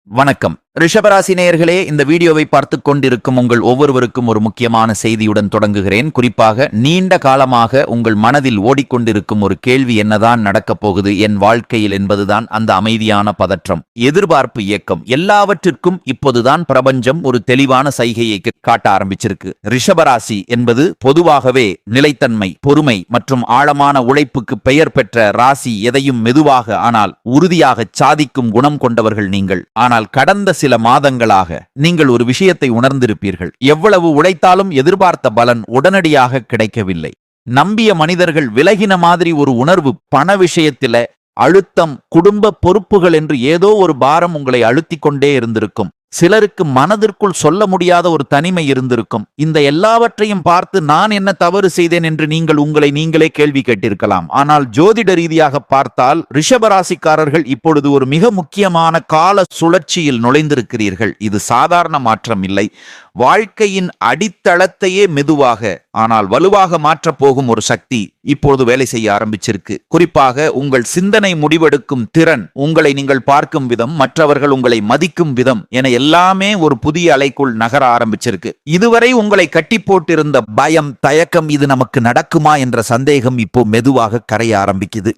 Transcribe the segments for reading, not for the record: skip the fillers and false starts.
வணக்கம் ரிஷபராசி நேயர்களே, இந்த வீடியோவை பார்த்து கொண்டிருக்கும் உங்கள் ஒவ்வொருவருக்கும் ஒரு முக்கியமான செய்தியுடன் தொடங்குகிறேன். குறிப்பாக நீண்ட காலமாக உங்கள் மனதில் ஓடிக்கொண்டிருக்கும் ஒரு கேள்வி, என்னதான் நடக்கப் போகுது என் வாழ்க்கையில் என்பதுதான் அந்த அமைதியான பதற்றம், எதிர்பார்ப்பு இயக்கம். எல்லாவற்றிற்கும் இப்போதுதான் பிரபஞ்சம் ஒரு தெளிவான சைகையை காட்ட ஆரம்பிச்சிருக்கு. ரிஷபராசி என்பது பொதுவாகவே நிலைத்தன்மை, பொறுமை மற்றும் ஆழமான உழைப்புக்கு பெயர் பெற்ற ராசி. எதையும் மெதுவாக ஆனால் உறுதியாக சாதிக்கும் குணம் கொண்டவர்கள் நீங்கள். ஆனால் கடந்த சில மாதங்களாக நீங்கள் ஒரு விஷயத்தை உணர்ந்திருப்பீர்கள். எவ்வளவு உழைத்தாலும் எதிர்பார்த்த பலன் உடனடியாக கிடைக்கவில்லை. நம்பிய மனிதர்கள் விலகின மாதிரி ஒரு உணர்வு. பண விஷயத்தில அழுத்தம், குடும்ப பொறுப்புகள் என்று ஏதோ ஒரு பாரம் உங்களை அழுத்திக் கொண்டே இருந்திருக்கும். சிலருக்கு மனதிற்குள் சொல்ல முடியாத ஒரு தனிமை இருந்திருக்கும். இந்த எல்லாவற்றையும் பார்த்து நான் என்ன தவறு செய்தேன் என்று நீங்கள் உங்களை நீங்களே கேள்வி கேட்டிருக்கலாம். ஆனால் ஜோதிட ரீதியாக பார்த்தால் ரிஷபராசிக்காரர்கள் இப்பொழுது ஒரு மிக முக்கியமான கால சுழற்சியில் நுழைந்திருக்கிறீர்கள். இது சாதாரண மாற்றம் இல்லை. வாழ்க்கையின் அடித்தளத்தையே மெதுவாக ஆனால் வலுவாக மாற்றப் போகும் ஒரு சக்தி இப்பொழுது வேலை செய்ய ஆரம்பிச்சிருக்கு. குறிப்பாக உங்கள் சிந்தனை, முடிவெடுக்கும் திறன், உங்களை நீங்கள் பார்க்கும் விதம், மற்றவர்கள் உங்களை மதிக்கும் விதம் என எல்லாமே ஒரு புதிய அலைக்குள் நகர ஆரம்பிச்சிருக்கு. இதுவரை உங்களை கட்டி போட்டிருந்த பயம், தயக்கம், இது நமக்கு நடக்குமா என்ற சந்தேகம் இப்போ மெதுவாக கரைய ஆரம்பிக்குது.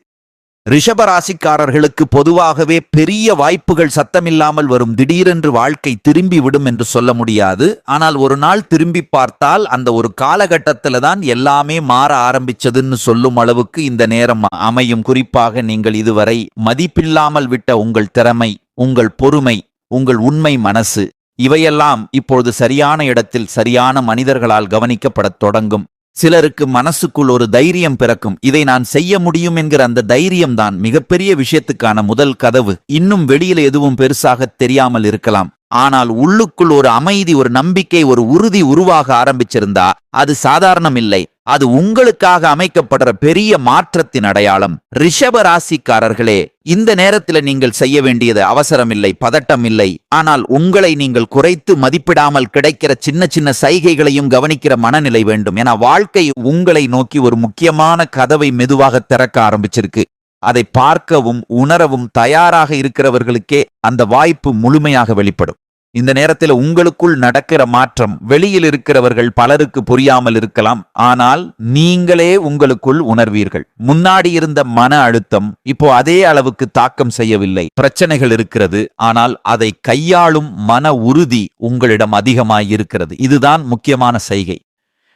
ரிஷபராசிக்காரர்களுக்கு பொதுவாகவே பெரிய வாய்ப்புகள் சத்தமில்லாமல் வரும். திடீரென்று வாழ்க்கை திரும்பி விடும் என்று சொல்ல முடியாது. ஆனால் ஒரு நாள் திரும்பி பார்த்தால் அந்த ஒரு காலகட்டத்தில் தான் எல்லாமே மாற ஆரம்பிச்சதுன்னு சொல்லும் அளவுக்கு இந்த நேரம் அமையும். குறிப்பாக நீங்கள் இதுவரை மதிப்பில்லாமல் விட்ட உங்கள் திறமை, உங்கள் பொறுமை, உங்கள் உண்மை மனசு, இவையெல்லாம் இப்பொழுது சரியான இடத்தில் சரியான மனிதர்களால் கவனிக்கப்படத் தொடங்கும். சிலருக்கு மனசுக்குள் ஒரு தைரியம் பிறக்கும். இதை நான் செய்ய முடியும் என்கிற அந்த தைரியம்தான் மிகப்பெரிய விஷயத்துக்கான முதல் கதவு. இன்னும் வெளியில எதுவும் பெருசாக தெரியாமல் இருக்கலாம். ஆனால் உள்ளுக்குள் ஒரு அமைதி, ஒரு நம்பிக்கை, ஒரு உறுதி உருவாக ஆரம்பிச்சிருந்தா அது சாதாரணம் இல்லை. அது உங்களுக்காக அமைக்கப்படுற பெரிய மாற்றத்தின் அடையாளம். ரிஷப ராசிக்காரர்களே, இந்த நேரத்தில் நீங்கள் செய்ய வேண்டியது அவசரம் இல்லை, பதட்டம் இல்லை. ஆனால் உங்களை நீங்கள் குறைத்து மதிப்பிடாமல் கிடைக்கிற சின்ன சின்ன சைகைகளையும் கவனிக்கிற மனநிலை வேண்டும். என வாழ்க்கை உங்களை நோக்கி ஒரு முக்கியமான கதவை மெதுவாக திறக்க ஆரம்பிச்சிருக்கு. அதை பார்க்கவும் உணரவும் தயாராக இருக்கிறவர்களுக்கே அந்த வாய்ப்பு முழுமையாக வெளிப்படும். இந்த நேரத்தில் உங்களுக்குள் நடக்கிற மாற்றம் வெளியில் இருக்கிறவர்கள் பலருக்கு புரியாமல் இருக்கலாம். ஆனால் நீங்களே உங்களுக்குள் உணர்வீர்கள். முன்னாடி இருந்த மன அழுத்தம் இப்போ அதே அளவுக்கு தாக்கம் செய்யவில்லை. பிரச்சனைகள் இருக்கிறது, ஆனால் அதை கையாளும் மன உறுதி உங்களிடம் அதிகமாய் இருக்கிறது. இதுதான் முக்கியமான செய்கை.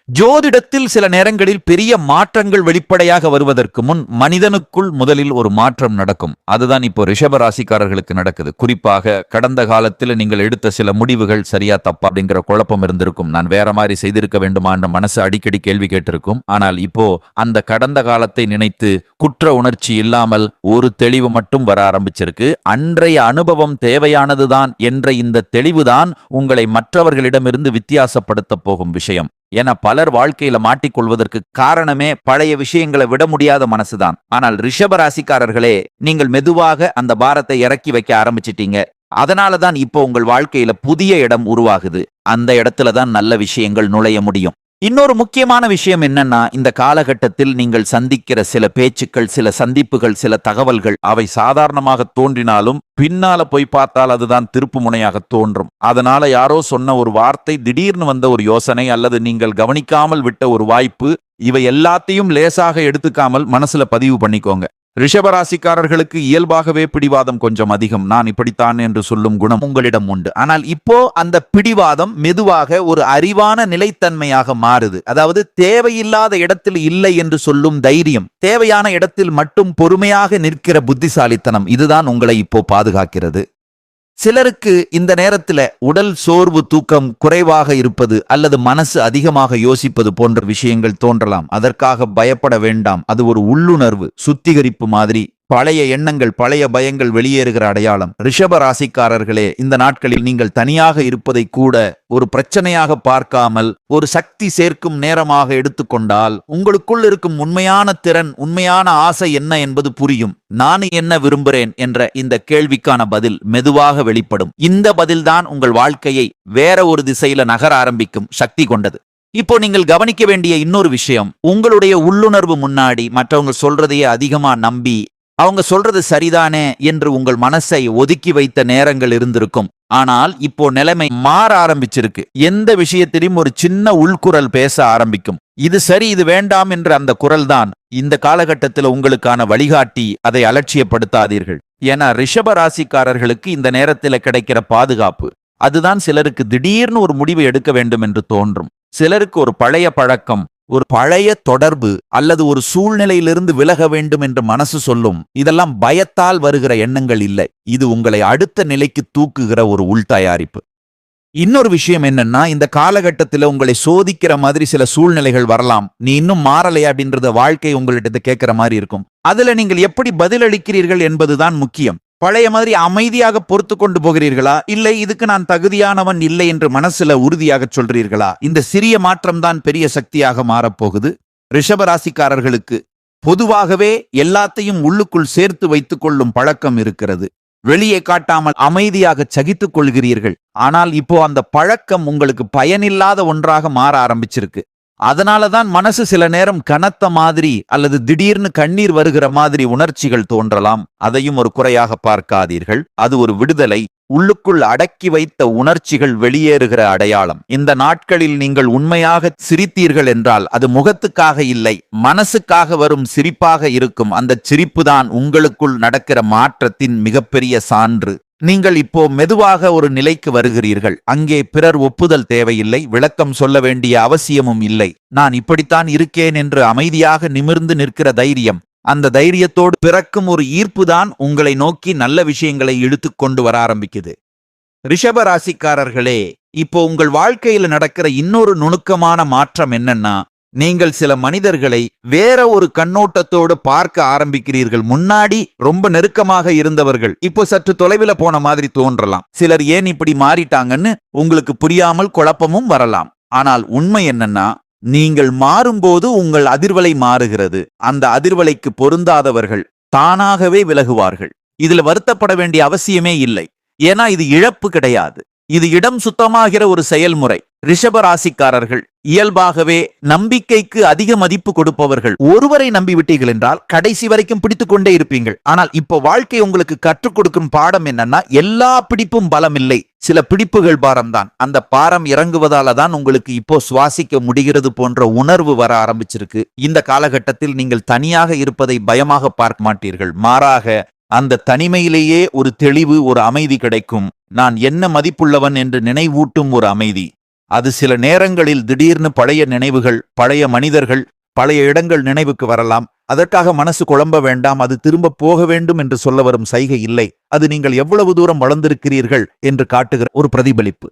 ஜோதிடத்தில் சில நேரங்களில் பெரிய மாற்றங்கள் வெளிப்படையாக வருவதற்கு முன் மனிதனுக்குள் முதலில் ஒரு மாற்றம் நடக்கும். அதுதான் இப்போ ரிஷபராசிக்காரர்களுக்கு நடக்குது. குறிப்பாக கடந்த காலத்தில் நீங்கள் எடுத்த சில முடிவுகள் சரியா தப்பா அப்படிங்கிற குழப்பம் இருந்திருக்கும். நான் வேற மாதிரி செய்திருக்க வேண்டுமா என்ற மனசு அடிக்கடி கேள்வி கேட்டிருக்கும். ஆனால் இப்போ அந்த கடந்த காலத்தை நினைத்து குற்ற உணர்ச்சி இல்லாமல் ஒரு தெளிவு மட்டும் வர ஆரம்பிச்சிருக்கு. அன்றைய அனுபவம் தேவையானதுதான் என்ற இந்த தெளிவுதான் உங்களை மற்றவர்களிடமிருந்து வித்தியாசப்படுத்த போகும் விஷயம். என பலர் வாழ்க்கையில மாட்டிக்கொள்வதற்கு காரணமே பழைய விஷயங்களை விட முடியாத மனசுதான். ஆனால் ரிஷபராசிக்காரர்களே, நீங்கள் மெதுவாக அந்த பாரத்தை இறக்கி வைக்க ஆரம்பிச்சிட்டீங்க. அதனாலதான் இப்போ உங்கள் வாழ்க்கையில புதிய இடம் உருவாகுது. அந்த இடத்துல தான் நல்ல விஷயங்கள் நுழைய முடியும். இன்னொரு முக்கியமான விஷயம் என்னன்னா, இந்த காலகட்டத்தில் நீங்கள் சந்திக்கிற சில பேச்சுக்கள், சில சந்திப்புகள், சில தகவல்கள், அவை சாதாரணமாக தோன்றினாலும் பின்னால போய் பார்த்தால் அதுதான் திருப்பு முனையாக தோன்றும். அதனால யாரோ சொன்ன ஒரு வார்த்தை, திடீர்னு வந்த ஒரு யோசனை, அல்லது நீங்கள் கவனிக்காமல் விட்ட ஒரு வாய்ப்பு, இவை எல்லாத்தையும் லேசாக எடுத்துக்காமல் மனசுல பதிவு பண்ணிக்கோங்க. ரிஷபராசிக்காரர்களுக்கு இயல்பாகவே பிடிவாதம் கொஞ்சம் அதிகம். நான் இப்படித்தான் என்று சொல்லும் குணம் உங்களிடம் உண்டு. ஆனால் இப்போ அந்த பிடிவாதம் மெதுவாக ஒரு அறிவான நிலைத்தன்மையாக மாறுது. அதாவது தேவையில்லாத இடத்தில் இல்லை என்று சொல்லும் தைரியம், தேவையான இடத்தில் மட்டும் பொறுமையாக நிற்கிற புத்திசாலித்தனம், இதுதான் உங்களை இப்போ பாதுகாக்கிறது. சிலருக்கு இந்த நேரத்தில் உடல் சோர்வு, தூக்கம் குறைவாக இருப்பது அல்லது மனசு அதிகமாக யோசிப்பது போன்ற விஷயங்கள் தோன்றலாம். அதற்காக பயப்பட வேண்டாம். அது ஒரு உள்ளுணர்வு சுத்திகரிப்பு மாதிரி. பழைய எண்ணங்கள், பழைய பயங்கள் வெளியேறுகிற அடையாளம். ரிஷப ராசிக்காரர்களே, இந்த நாட்களில் நீங்கள் தனியாக இருப்பதை கூட ஒரு பிரச்சனையாக பார்க்காமல் ஒரு சக்தி சேர்க்கும் நேரமாக எடுத்துக்கொண்டால் உங்களுக்குள் இருக்கும் உண்மையான திறன், உண்மையான ஆசை என்ன என்பது புரியும். நான் என்ன விரும்புகிறேன் என்ற இந்த கேள்விக்கான பதில் மெதுவாக வெளிப்படும். இந்த பதில்தான் உங்கள் வாழ்க்கையை வேற ஒரு திசையில நகர ஆரம்பிக்கும் சக்தி கொண்டது. இப்போ நீங்கள் கவனிக்க வேண்டிய இன்னொரு விஷயம், உங்களுடைய உள்ளுணர்வு முன்னாடி மற்றவங்க சொல்றதையே அதிகமா நம்பி அவங்க சொல்றது சரிதானே என்று உங்கள் மனசை ஒதுக்கி வைத்த நேரங்கள் இருந்திருக்கும். ஆனால் இப்போ நிலைமை மாற ஆரம்பிச்சிருக்கு. எந்த விஷயத்திலும் ஒரு சின்ன உள்குரல் பேச ஆரம்பிக்கும். இது சரி, இது வேண்டாம் என்ற அந்த குரல் தான் இந்த காலகட்டத்தில் உங்களுக்கான வழிகாட்டி. அதை அலட்சியப்படுத்தாதீர்கள். ஏன்னா ரிஷப ராசிக்காரர்களுக்கு இந்த நேரத்தில் கிடைக்கிற பாதுகாப்பு அதுதான் சிலருக்கு திடீர்னு ஒரு முடிவு எடுக்க வேண்டும் என்று தோன்றும். சிலருக்கு ஒரு பழைய பழக்கம், ஒரு பழைய தொடர்பு அல்லது ஒரு சூழ்நிலையிலிருந்து விலக வேண்டும் என்று மனசு சொல்லும். இதெல்லாம் பயத்தால் வருகிற எண்ணங்கள் இல்லை. இது உங்களை அடுத்த நிலைக்கு தூக்குகிற ஒரு உள்தயாரிப்பு. இன்னொரு விஷயம் என்னன்னா, இந்த காலகட்டத்தில் உங்களை சோதிக்கிற மாதிரி சில சூழ்நிலைகள் வரலாம். நீ இன்னும் மாறலையா அப்படின்றத வாழ்க்கை உங்கள்கிட்ட கேட்கிற மாதிரி இருக்கும். அதுல நீங்கள் எப்படி பதிலளிக்கிறீர்கள் என்பதுதான் முக்கியம். பழைய மாதிரி அமைதியாக பொறுத்து கொண்டு போகிறீர்களா, இல்லை இதுக்கு நான் தகுதியானவன் இல்லை என்று மனசுல உறுதியாக சொல்றீர்களா? இந்த சிறிய மாற்றம் தான் பெரிய சக்தியாக மாறப்போகுது. ரிஷபராசிக்காரர்களுக்கு பொதுவாகவே எல்லாத்தையும் உள்ளுக்குள் சேர்த்து வைத்துக் கொள்ளும் பழக்கம் இருக்கிறது. வெளியே காட்டாமல் அமைதியாக சகித்துக் கொள்கிறீர்கள். ஆனால் இப்போ அந்த பழக்கம் உங்களுக்கு பயனில்லாத ஒன்றாக மாற ஆரம்பிச்சிருக்கு. அதனாலதான் மனசு சில நேரம் கனத்த மாதிரி அல்லது திடீர்னு கண்ணீர் வருகிற மாதிரி உணர்ச்சிகள் தோன்றலாம். அதையும் ஒரு குறையாக பார்க்காதீர்கள். அது ஒரு விடுதலை. உள்ளுக்குள் அடக்கி வைத்த உணர்ச்சிகள் வெளியேறுகிற அடையாளம். இந்த நாட்களில் நீங்கள் உண்மையாக சிரித்தீர்கள் என்றால் அது முகத்துக்காக இல்லை, மனசுக்காக வரும் சிரிப்பாக இருக்கும். அந்த சிரிப்பு தான் உங்களுக்குள் நடக்கிற மாற்றத்தின் மிகப்பெரிய சான்று. நீங்கள் இப்போ மெதுவாக ஒரு நிலைக்கு வருகிறீர்கள். அங்கே பிறர் ஒப்புதல் தேவையில்லை, விளக்கம் சொல்ல வேண்டிய அவசியமும் இல்லை. நான் இப்படித்தான் இருக்கேன் என்று அமைதியாக நிமிர்ந்து நிற்கிற தைரியம், அந்த தைரியத்தோடு பிறக்கும் ஒரு ஈர்ப்பு தான் உங்களை நோக்கி நல்ல விஷயங்களை இழுத்து கொண்டு வர ஆரம்பிக்குது. ரிஷப ராசிக்காரர்களே, இப்போ உங்கள் வாழ்க்கையில நடக்கிற இன்னொரு நுணுக்கமான மாற்றம் என்னன்னா, நீங்கள் சில மனிதர்களை வேற ஒரு கண்ணோட்டத்தோடு பார்க்க ஆரம்பிக்கிறீர்கள். முன்னாடி ரொம்ப நெருக்கமாக இருந்தவர்கள் இப்போ சற்று தொலைவில் போன மாதிரி தோன்றலாம். சிலர் ஏன் இப்படி மாறிட்டாங்கன்னு உங்களுக்கு புரியாமல் குழப்பமும் வரலாம். ஆனால் உண்மை என்னன்னா, நீங்கள் மாறும்போது உங்கள் அதிர்வலை மாறுகிறது. அந்த அதிர்வலைக்கு பொருந்தாதவர்கள் தானாகவே விலகுவார்கள். இதுல வருத்தப்பட வேண்டிய அவசியமே இல்லை. ஏன்னா இது இழப்பு கிடையாது, இது இடம் சுத்தமாகிற ஒரு செயல்முறை. ரிஷப ராசிக்காரர்கள் இயல்பாகவே நம்பிக்கைக்கு அதிக மதிப்பு கொடுப்பவர்கள். ஒருவரை நம்பிவிட்டீர்கள் என்றால் கடைசி வரைக்கும் பிடித்துக் கொண்டே இருப்பீங்கள். ஆனால் இப்போ வாழ்க்கை உங்களுக்கு கற்றுக் கொடுக்கும் பாடம் என்னன்னா, எல்லா பிடிப்பும் பலம் இல்லை, சில பிடிப்புகள் பாரம்தான். அந்த பாரம் இறங்குவதால தான் உங்களுக்கு இப்போ சுவாசிக்க முடிகிறது போன்ற உணர்வு வர ஆரம்பிச்சிருக்கு. இந்த காலகட்டத்தில் நீங்கள் தனியாக இருப்பதை பயமாக பார்க்க மாட்டீர்கள். மாறாக அந்த தனிமையிலேயே ஒரு தெளிவு, ஒரு அமைதி கிடைக்கும். நான் என்ன மதிப்புள்ளவன் என்று நினைவூட்டும் ஒரு அமைதி. அது சில நேரங்களில் திடீர்னு பழைய நினைவுகள், பழைய மனிதர்கள், பழைய இடங்கள் நினைவுக்கு வரலாம். அதற்காக மனசு குழம்ப வேண்டாம். அது திரும்ப போக வேண்டும் என்று சொல்ல வரும் சைகை இல்லை. அது நீங்கள் எவ்வளவு தூரம் வளர்ந்திருக்கிறீர்கள் என்று காட்டுகிற ஒரு பிரதிபலிப்பு.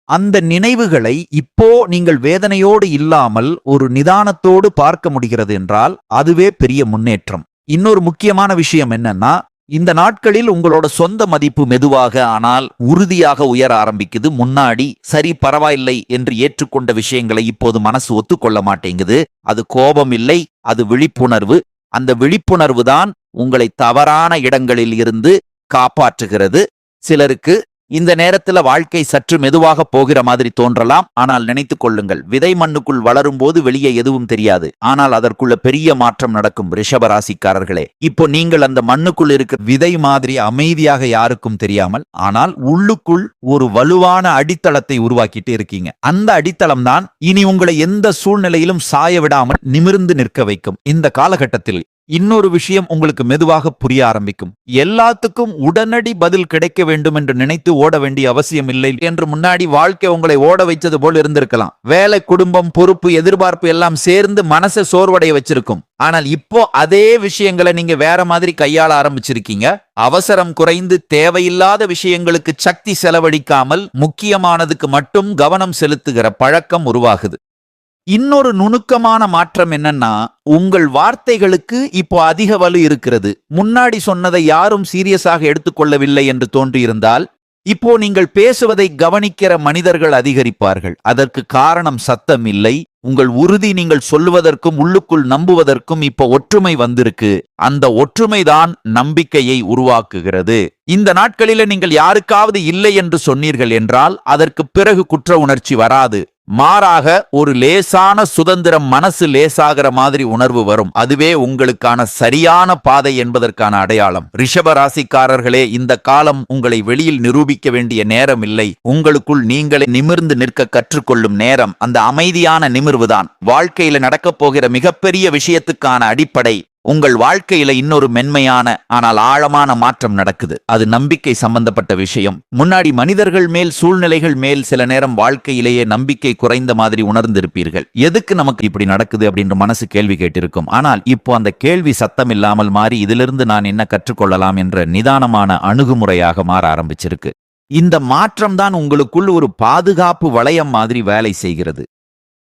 அந்த நினைவுகளை இப்போ நீங்கள் வேதனையோடு இல்லாமல் ஒரு நிதானத்தோடு பார்க்க முடிகிறது என்றால் அதுவே பெரிய முன்னேற்றம். இன்னொரு முக்கியமான விஷயம் என்னன்னா, இந்த நாட்களில் உங்களோட சொந்த மதிப்பு மெதுவாக ஆனால் உறுதியாக உயர ஆரம்பிக்குது. முன்னாடி சரி பரவாயில்லை என்று ஏற்றுக்கொண்ட விஷயங்களை இப்போது மனசு ஒத்துக்கொள்ள மாட்டேங்குது. அது கோபம் இல்லை, அது விழிப்புணர்வு. அந்த விழிப்புணர்வு தான் உங்களை தவறான இடங்களில் இருந்து காப்பாற்றுகிறது. சிலருக்கு இந்த நேரத்துல வாழ்க்கை சற்று மெதுவாக போகிற மாதிரி தோன்றலாம். ஆனால் நினைத்துக் கொள்ளுங்கள், விதை மண்ணுக்குள் வளரும் போது வெளியே எதுவும் தெரியாது. ஆனால் அதற்குள்ள பெரிய மாற்றம் நடக்கும். ரிஷப ராசிக்காரர்களே, இப்போ நீங்கள் அந்த மண்ணுக்குள் இருக்கிற விதை மாதிரி அமைதியாக யாருக்கும் தெரியாமல், ஆனால் உள்ளுக்குள் ஒரு வலுவான அடித்தளத்தை உருவாக்கிட்டு இருக்கீங்க. அந்த அடித்தளம் தான் இனி உங்களை எந்த சூழ்நிலையிலும் சாய விடாமல் நிமிர்ந்து நிற்க வைக்கும். இந்த காலகட்டத்தில் இன்னொரு விஷயம் உங்களுக்கு மெதுவாக புரிய ஆரம்பிக்கும். எல்லாத்துக்கும் உடனடி பதில் கிடைக்க வேண்டும் என்று நினைத்து ஓட வேண்டிய அவசியம் இல்லை என்று முன்னாடி வாழ்க்கை உங்களை ஓட வைத்தது போல் இருந்திருக்கலாம். வேலை, குடும்பம், பொறுப்பு, எதிர்பார்ப்பு எல்லாம் சேர்ந்து மனசை சோர்வடைய வச்சிருக்கும். ஆனால் இப்போ அதே விஷயங்களை நீங்க வேற மாதிரி கையாள ஆரம்பிச்சிருக்கீங்க. அவசரம் குறைந்து தேவையில்லாத விஷயங்களுக்கு சக்தி செலவழிக்காமல் முக்கியமானதுக்கு மட்டும் கவனம் செலுத்துகிற பழக்கம் உருவாகுது. இன்னொரு நுணுக்கமான மாற்றம் என்னன்னா, உங்கள் வார்த்தைகளுக்கு இப்போ அதிக வலு இருக்கிறது. முன்னாடி சொன்னதை யாரும் சீரியஸாக எடுத்துக்கொள்ளவில்லை என்று தோன்றியிருந்தால் இப்போ நீங்கள் பேசுவதை கவனிக்கிற மனிதர்கள் அதிகரிப்பார்கள். அதற்கு காரணம் சத்தம் இல்லை, உங்கள் உறுதி நீங்கள் சொல்லுவதற்கும் உள்ளுக்குள் நம்புவதற்கும் இப்ப ஒற்றுமை வந்திருக்கு. அந்த ஒற்றுமைதான் நம்பிக்கையை உருவாக்குகிறது. இந்த நாட்களில நீங்கள் யாருக்காவது இல்லை என்று சொன்னீர்கள் என்றால் அதற்கு பிறகு குற்ற உணர்ச்சி வராது. மாறாக ஒரு லேசான சுதந்திரம், மனசு லேசாகிற மாதிரி உணர்வு வரும். அதுவே உங்களுக்கான சரியான பாதை என்பதற்கான அடையாளம். ரிஷப ராசிக்காரர்களே, இந்த காலம் உங்களை வெளியில் நிரூபிக்க வேண்டிய நேரம் இல்லை. உங்களுக்குள் நீங்களே நிமிர்ந்து நிற்க கற்றுக்கொள்ளும் நேரம். அந்த அமைதியான நிமிர்வுதான் வாழ்க்கையில நடக்கப் போகிற மிகப்பெரிய விஷயத்துக்கான அடிப்படை. உங்கள் வாழ்க்கையில இன்னொரு மென்மையான ஆனால் ஆழமான மாற்றம் நடக்குது. அது நம்பிக்கை சம்பந்தப்பட்ட விஷயம். முன்னாடி மனிதர்கள் மேல், சூழ்நிலைகள் மேல் சில நேரம் வாழ்க்கையிலேயே நம்பிக்கை குறைந்த மாதிரி உணர்ந்திருப்பீர்கள். எதுக்கு நமக்கு இப்படி நடக்குது அப்படின்ற மனசு கேள்வி கேட்டிருக்கும். ஆனால் இப்போ அந்த கேள்வி சத்தம் இல்லாமல் மாறி இதிலிருந்து நான் என்ன கற்றுக்கொள்ளலாம் என்ற நிதானமான அணுகுமுறையாக மாற ஆரம்பிச்சிருக்கு. இந்த மாற்றம் தான் உங்களுக்குள் ஒரு பாதுகாப்பு வளையம் மாதிரி வேலை செய்கிறது.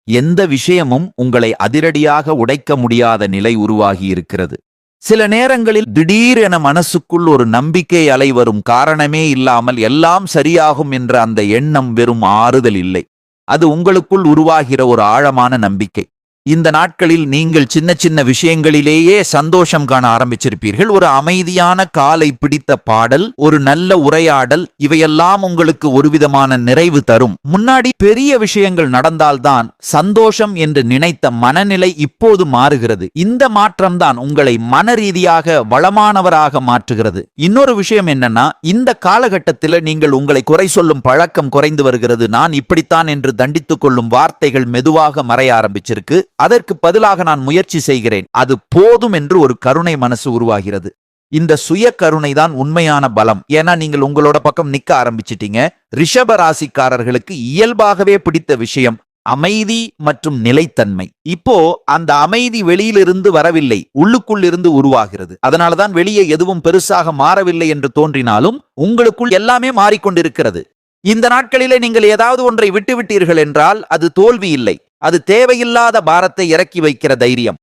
எந்த விஷயமும் உங்களை அதிரடியாக உடைக்க முடியாத நிலை உருவாகி இருக்கிறது. சில நேரங்களில் திடீரென மனசுக்குள் ஒரு நம்பிக்கை அலை வரும். காரணமே இல்லாமல் எல்லாம் சரியாகும் என்ற அந்த எண்ணம் வெறும் ஆறுதல் இல்லை. அது உங்களுக்குள் உருவாகிற ஒரு ஆழமான நம்பிக்கை. இந்த நாட்களில் நீங்கள் சின்ன சின்ன விஷயங்களிலேயே சந்தோஷம் காண ஆரம்பிச்சிருப்பீர்கள். ஒரு அமைதியான காலை பிடித்த பாடல், ஒரு நல்ல உரையாடல், இவையெல்லாம் உங்களுக்கு ஒரு விதமான நிறைவு தரும். முன்னாடி பெரிய விஷயங்கள் நடந்தால்தான் சந்தோஷம் என்று நினைத்த மனநிலை இப்போது மாறுகிறது. இந்த மாற்றம்தான் உங்களை மன ரீதியாக வளமானவராக மாற்றுகிறது. இன்னொரு விஷயம் என்னன்னா, இந்த காலகட்டத்தில் நீங்கள் உங்களை குறை சொல்லும் பழக்கம் குறைந்து வருகிறது. நான் இப்படித்தான் என்று தண்டித்துக் கொள்ளும் வார்த்தைகள் மெதுவாக மறைய ஆரம்பிச்சிருக்கு. அதற்கு பதிலாக நான் முயற்சி செய்கிறேன், அது போதும் என்று ஒரு கருணை மனசு உருவாகிறது. இந்த சுய கருணை தான் உண்மையான பலம். ஏன்னா நீங்கள் உங்களோட பக்கம் நிக்க ஆரம்பிச்சிட்டீங்க. ரிஷப ராசிக்காரர்களுக்கு இயல்பாகவே பிடித்த விஷயம் அமைதி மற்றும் நிலைத்தன்மை. இப்போ அந்த அமைதி வெளியிலிருந்து வரவில்லை, உள்ளுக்குள் இருந்து உருவாகிறது. அதனாலதான் வெளியே எதுவும் பெருசாக மாறவில்லை என்று தோன்றினாலும் உங்களுக்குள் எல்லாமே மாறிக்கொண்டிருக்கிறது. இந்த நாட்களிலே நீங்கள் ஏதாவது ஒன்றை விட்டுவிட்டீர்கள் என்றால் அது தோல்வி இல்லை, அது தேவையில்லாத பாரத்தை இறக்கி வைக்கிற தைரியம்.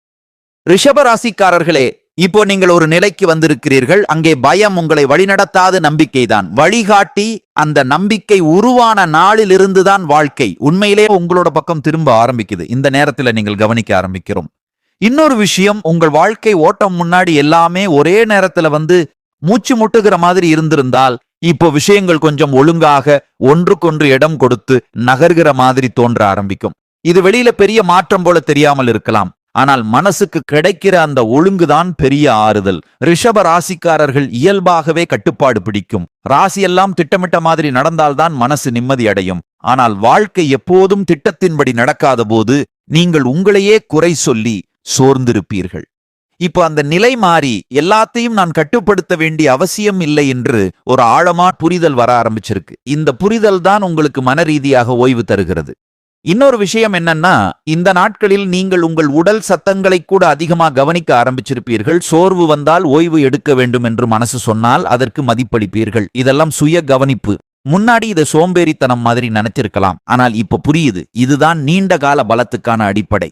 ரிஷப ராசிக்காரர்களே, இப்போ நீங்கள் ஒரு நிலைக்கு வந்திருக்கிறீர்கள். அங்கே பயம் உங்களை வழிநடத்தாத நம்பிக்கைதான் வழிகாட்டி. அந்த நம்பிக்கை உருவான நாளில் இருந்துதான் வாழ்க்கை உண்மையிலே உங்களோட பக்கம் திரும்ப ஆரம்பிக்குது. இந்த நேரத்தில் நீங்கள் கவனிக்க ஆரம்பிக்கிறோம். இன்னொரு விஷயம், உங்கள் வாழ்க்கை ஓட்டம் முன்னாடி எல்லாமே ஒரே நேரத்துல வந்து மூச்சு முட்டுகிற மாதிரி இருந்திருந்தால் இப்போ விஷயங்கள் கொஞ்சம் ஒழுங்காக ஒன்றுக்கொன்று இடம் கொடுத்து நகர்கிற மாதிரி தோன்ற ஆரம்பிக்கும். இது வெளியில பெரிய மாற்றம் போல தெரியாமல் இருக்கலாம், ஆனால் மனசுக்கு கிடைக்கிற அந்த ஒழுங்குதான் பெரிய ஆறுதல். ரிஷப ராசிக்காரர்கள் இயல்பாகவே கட்டுப்பாடு பிடிக்கும். ராசியெல்லாம் திட்டமிட்ட மாதிரி நடந்தால்தான் மனசு நிம்மதி அடையும். ஆனால் வாழ்க்கை எப்போதும் திட்டத்தின்படி நடக்காத போது நீங்கள் உங்களையே குறை சொல்லி சோர்ந்திருப்பீர்கள். இப்போ அந்த நிலை மாறி எல்லாத்தையும் நான் கட்டுப்படுத்த வேண்டிய அவசியம் இல்லை என்று ஒரு ஆழமான புரிதல் வர ஆரம்பிச்சிருக்கு. இந்த புரிதல் தான் உங்களுக்கு மன ரீதியாக ஓய்வு தருகிறது. இன்னொரு விஷயம் என்னன்னா, இந்த நாட்களில் நீங்கள் உங்கள் உடல் சத்தங்களை கூட அதிகமா கவனிக்க ஆரம்பிச்சிருப்பீர்கள். சோர்வு வந்தால் ஓய்வு எடுக்க வேண்டும் என்று மனசு சொன்னால் அதற்கு மதிப்பளிப்பீர்கள். இதெல்லாம் சுய கவனிப்பு. முன்னாடி இதை சோம்பேறித்தனம் மாதிரி நினைச்சிருக்கலாம், ஆனால் இப்ப புரியுது, இதுதான் நீண்ட கால பலத்துக்கான அடிப்படை.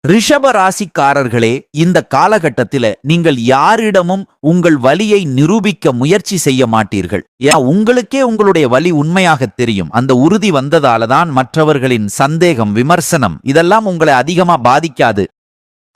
ரிஷப ராசிக்காரர்களே, இந்த காலகட்டத்தில நீங்கள் யாரிடமும் உங்கள் வலியை நிரூபிக்க முயற்சி செய்ய மாட்டீர்கள். ஏன்னா உங்களுக்கே உங்களுடைய வலி உண்மையாக தெரியும். அந்த உறுதி வந்ததால தான் மற்றவர்களின் சந்தேகம், விமர்சனம் இதெல்லாம் உங்களை அதிகமா பாதிக்காது.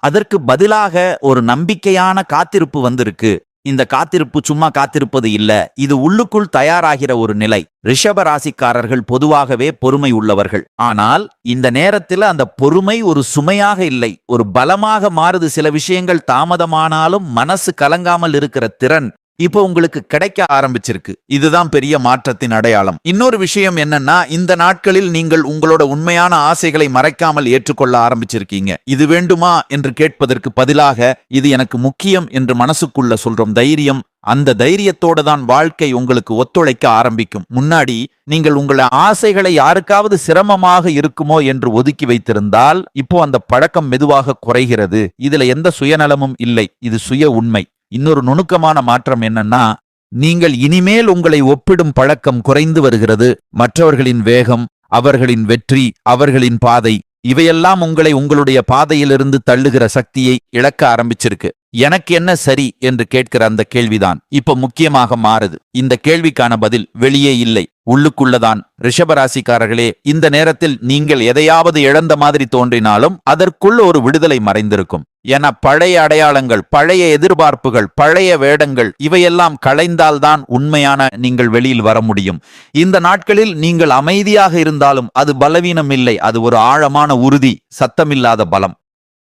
அதற்கு பதிலாக ஒரு நம்பிக்கையான காத்திருப்பு வந்திருக்கு. இந்த காத்திருப்பு சும்மா காத்திருப்பது இல்ல, இது உள்ளுக்குள் தயாராகிற ஒரு நிலை. ரிஷப ராசிக்காரர்கள் பொதுவாகவே பொறுமை உள்ளவர்கள். ஆனால் இந்த நேரத்தில் அந்த பொறுமை ஒரு சுமையாக இல்லை, ஒரு பலமாக மாறுது. சில விஷயங்கள் தாமதமானாலும் மனசு கலங்காமல் இருக்கிற திறன் இப்போ உங்களுக்கு கிடைக்க ஆரம்பிச்சிருக்கு. இதுதான் பெரிய மாற்றத்தின் அடையாளம். இன்னொரு விஷயம் என்னன்னா, இந்த நாட்களில் நீங்கள் உங்களோட உண்மையான ஆசைகளை மறைக்காமல் ஏற்றுக்கொள்ள ஆரம்பிச்சிருக்கீங்க. இது வேண்டுமா என்று கேட்பதற்கு பதிலாக இது எனக்கு முக்கியம் என்று மனசுக்குள்ள சொல்றோம் தைரியம். அந்த தைரியத்தோட தான் வாழ்க்கை உங்களுக்கு ஒத்துழைக்க ஆரம்பிக்கும். முன்னாடி நீங்கள் உங்களை ஆசைகளை யாருக்காவது சிரமமாக இருக்குமோ என்று ஒதுக்கி வைத்திருந்தால் இப்போ அந்த பழக்கம் மெதுவாக குறைகிறது. இதுல எந்த சுயநலமும் இல்லை, இது சுய உண்மை. இன்னொரு நுணுக்கமான மாற்றம் என்னன்னா, நீங்கள் இனிமேல் உங்களை ஒப்பிடும் பழக்கம் குறைந்து வருகிறது. மற்றவர்களின் வேகம், அவர்களின் வெற்றி, அவர்களின் பாதை, இவையெல்லாம் உங்களை உங்களுடைய பாதையிலிருந்து தள்ளுகிற சக்தியை இழக்க ஆரம்பிச்சிருக்கு. எனக்கு என்ன சரி என்று கேட்கிற அந்த கேள்விதான் இப்ப முக்கியமாக மாறுது. இந்த கேள்விக்கான பதில் வெளியே இல்லை, உள்ளுக்குள்ளதான். ரிஷபராசிக்காரர்களே, இந்த நேரத்தில் நீங்கள் எதையாவது இழந்த மாதிரி தோன்றினாலும் அதற்குள்ள ஒரு விடுதலை மறைந்திருக்கும். என பழைய அடையாளங்கள், பழைய எதிர்பார்ப்புகள், பழைய வேடங்கள் இவையெல்லாம் களைந்தால்தான் உண்மையான நீங்கள் வெளியில் வர முடியும். இந்த நாட்களில் நீங்கள் அமைதியாக இருந்தாலும் அது பலவீனம் இல்லை, அது ஒரு ஆழமான உறுதி, சத்தமில்லாத பலம்.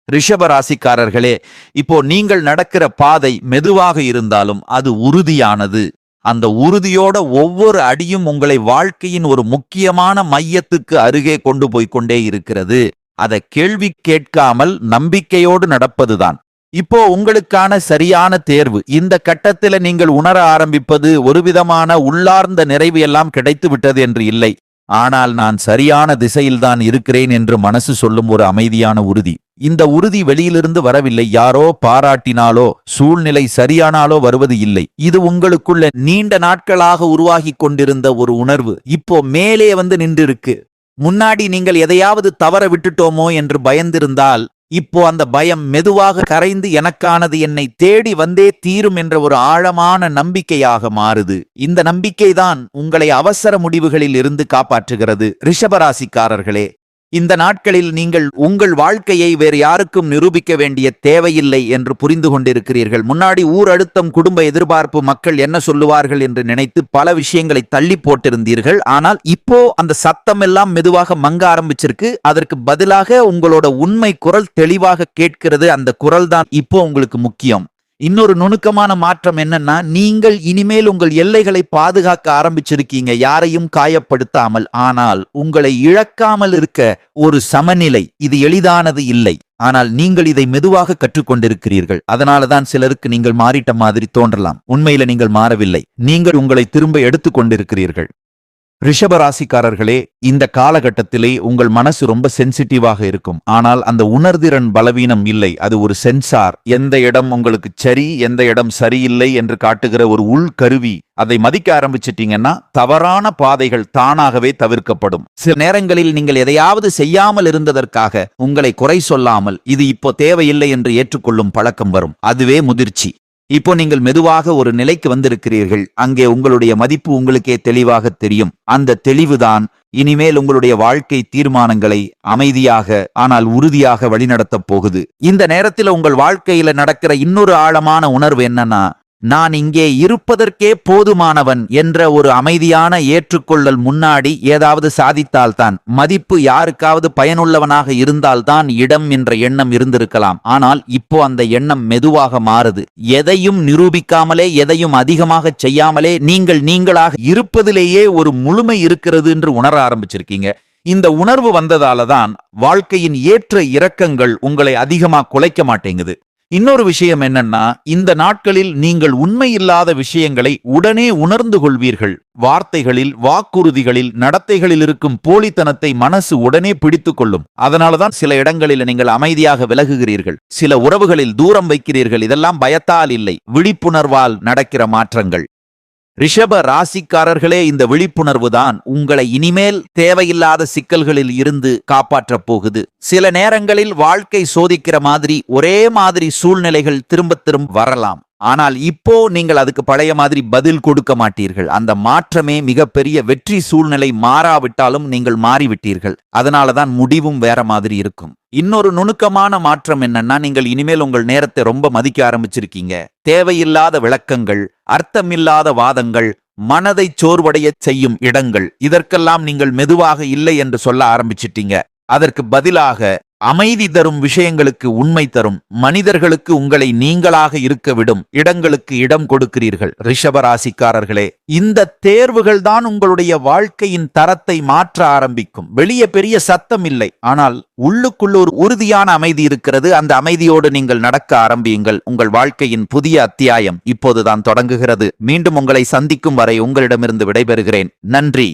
ரிஷபராசிக்காரர்களே, இப்போ நீங்கள் நடக்கிற பாதை மெதுவாக இருந்தாலும் அது உறுதியானது. அந்த உறுதியோட ஒவ்வொரு அடியும் உங்களை வாழ்க்கையின் ஒரு முக்கியமான மையத்துக்கு அருகே கொண்டு போய் கொண்டே இருக்கிறது. அதை கேள்வி கேட்காமல் நம்பிக்கையோடு நடப்பதுதான் இப்போ உங்களுக்கான சரியான தேர்வு. இந்த கட்டத்தில் நீங்கள் உணர ஆரம்பிப்பது ஒரு விதமான உள்ளார்ந்த நிறைவு எல்லாம் கிடைத்து விட்டது என்று இல்லை, ஆனால் நான் சரியான திசையில்தான் இருக்கிறேன் என்று மனசு சொல்லும் ஒரு அமைதியான உறுதி. இந்த உறுதி வெளியிலிருந்து வரவில்லை, யாரோ பாராட்டினாலோ சூழ்நிலை சரியானாலோ வருவது இல்லை. இது உங்களுக்குள்ள நீண்ட நாட்களாக உருவாகி கொண்டிருந்த ஒரு உணர்வு இப்போ மேலே வந்து நின்றிருக்கு. முன்னாடி நீங்கள் எதையாவது தவற விட்டுட்டோமோ என்று பயந்திருந்தால் இப்போ அந்த பயம் மெதுவாக கரைந்து எனக்கானது என்னை தேடி வந்தே தீரும் என்ற ஒரு ஆழமான நம்பிக்கையாக மாறுது. இந்த நம்பிக்கைதான் உங்களை அவசர முடிவுகளில் இருந்து காப்பாற்றுகிறது. ரிஷபராசிக்காரர்களே, இந்த நாட்களில் நீங்கள் உங்கள் வாழ்க்கையை வேறு யாருக்கும் நிரூபிக்க வேண்டிய தேவையில்லை என்று புரிந்து கொண்டிருக்கிறீர்கள். முன்னாடி ஊர் அழுத்தம், குடும்ப எதிர்பார்ப்பு, மக்கள் என்ன சொல்லுவார்கள் என்று நினைத்து பல விஷயங்களை தள்ளி போட்டிருந்தீர்கள். ஆனால் இப்போ அந்த சத்தம் எல்லாம் மெதுவாக மங்க ஆரம்பிச்சிருக்கு. அதற்கு பதிலாக உங்களோட உண்மை குரல் தெளிவாக கேட்கிறது. அந்த குரல் தான் இப்போ உங்களுக்கு முக்கியம். இன்னொரு நுணுக்கமான மாற்றம் என்னன்னா, நீங்கள் இனிமேல் உங்கள் எல்லைகளை பாதுகாக்க ஆரம்பிச்சிருக்கீங்க, யாரையும் காயப்படுத்தாமல். ஆனால் உங்களை இழக்காமல் இருக்க ஒரு சமநிலை, இது எளிதானது இல்லை. ஆனால் நீங்கள் இதை மெதுவாக கற்றுக்கொண்டிருக்கிறீர்கள். அதனாலதான் சிலருக்கு நீங்கள் மாறிட்ட மாதிரி தோன்றலாம். உண்மையில நீங்கள் மாறவில்லை, நீங்கள் உங்களை திரும்ப எடுத்துக் கொண்டிருக்கிறீர்கள். ரிஷபராசிக்காரர்களே, இந்த காலகட்டத்திலே உங்கள் மனசு ரொம்ப சென்சிட்டிவாக இருக்கும். ஆனால் அந்த உணர்திறன் பலவீனம் இல்லை, அது ஒரு சென்சார். எந்த இடம் உங்களுக்கு சரி, எந்த இடம் சரியில்லை என்று காட்டுகிற ஒரு உள்கருவி. அதை மதிக்க ஆரம்பிச்சிட்டீங்கன்னா தவறான பாதைகள் தானாகவே தவிர்க்கப்படும். சில நேரங்களில் நீங்கள் எதையாவது செய்யாமல் இருந்ததற்காக உங்களை குறை சொல்லாமல் இது இப்போ தேவையில்லை என்று ஏற்றுக்கொள்ளும் பழக்கம் வரும். அதுவே முதிர்ச்சி. இப்போ நீங்கள் மெதுவாக ஒரு நிலைக்கு வந்திருக்கிறீர்கள். அங்கே உங்களுடைய மதிப்பு உங்களுக்கே தெளிவாக தெரியும். அந்த தெளிவுதான் இனிமேல் உங்களுடைய வாழ்க்கை தீர்மானங்களை அமைதியாக ஆனால் உறுதியாக வழிநடத்தப் போகுது. இந்த நேரத்தில் உங்கள் வாழ்க்கையில நடக்கிற இன்னொரு ஆழமான உணர்வு என்னன்னா, நான் இங்கே இருப்பதற்கே போதுமானவன் என்ற ஒரு அமைதியான ஏற்றுக்கொள்ளல். முன்னாடி ஏதாவது சாதித்தால்தான், மதிப்பு யாருக்காவது பயனுள்ளவனாக இருந்தால்தான் இடம் என்ற எண்ணம் இருந்திருக்கலாம். ஆனால் இப்போ அந்த எண்ணம் மெதுவாக மாறுது. எதையும் நிரூபிக்காமலே, எதையும் அதிகமாக செய்யாமலே நீங்கள் நீங்களாக இருப்பதிலேயே ஒரு முழுமை இருக்கிறது என்று உணர ஆரம்பிச்சிருக்கீங்க. இந்த உணர்வு வந்ததாலதான் வாழ்க்கையின் ஏற்ற இறக்கங்கள் உங்களை அதிகமா குலைக்க மாட்டேங்குது. இன்னொரு விஷயம் என்னன்னா, இந்த நாட்களில் நீங்கள் உண்மையில்லாத விஷயங்களை உடனே உணர்ந்து கொள்வீர்கள். வார்த்தைகளில், வாக்குறுதிகளில், நடத்தைகளில் இருக்கும் போலித்தனத்தை மனசு உடனே பிடித்து கொள்ளும். அதனாலதான் சில இடங்களில் நீங்கள் அமைதியாக விலகுகிறீர்கள், சில உறவுகளில் தூரம் வைக்கிறீர்கள். இதெல்லாம் பயத்தால் இல்லை, விழிப்புணர்வால் நடக்கிற மாற்றங்கள். ரிஷப ராசிக்காரர்களே, இந்த விழிப்புணர்வு தான் உங்களை இனிமேல் தேவையில்லாத சிக்கல்களில் இருந்து காப்பாற்றப் போகுது. சில நேரங்களில் வாழ்க்கை சோதிக்கிற மாதிரி ஒரே மாதிரி சூழ்நிலைகள் திரும்ப திரும்ப வரலாம். ஆனால் இப்போ நீங்கள் அதுக்கு பழைய மாதிரி பதில் கொடுக்க மாட்டீர்கள். அந்த மாற்றமே மிகப்பெரிய வெற்றி. சூழ்நிலை மாறாவிட்டாலும் நீங்கள் மாறிவிட்டீர்கள். அதனாலதான் முடிவும் வேற மாதிரி இருக்கும். இன்னொரு நுணுக்கமான மாற்றம் என்னன்னா, நீங்கள் இனிமேல் உங்கள் நேரத்தை ரொம்ப மதிக்க ஆரம்பிச்சிருக்கீங்க. தேவையில்லாத விளக்கங்கள், அர்த்தமில்லாத வாதங்கள், மனதை சோர்வடைய செய்யும் இடங்கள், இதற்கெல்லாம் நீங்கள் மெதுவாக இல்லை என்று சொல்ல ஆரம்பிச்சிட்டீங்க. அதற்கு பதிலாக அமைதி தரும் விஷயங்களுக்கு உண்மை தரும், மனிதர்களுக்கு உங்களை நீங்களாக இருக்க விடும் இடங்களுக்கு இடம் கொடுக்கிறீர்கள். ரிஷபராசிக்காரர்களே, இந்த தேர்வுகள் தான் உங்களுடைய வாழ்க்கையின் தரத்தை மாற்ற ஆரம்பிக்கும். வெளியே பெரிய சத்தம் இல்லை, ஆனால் உள்ளுக்குள்ள ஒரு உறுதியான அமைதி இருக்கிறது. அந்த அமைதியோடு நீங்கள் நடக்க ஆரம்பியுங்கள். உங்கள் வாழ்க்கையின் புதிய அத்தியாயம் இப்போதுதான் தொடங்குகிறது. மீண்டும் உங்களை சந்திக்கும் வரை உங்களிடமிருந்து விடைபெறுகிறேன். நன்றி.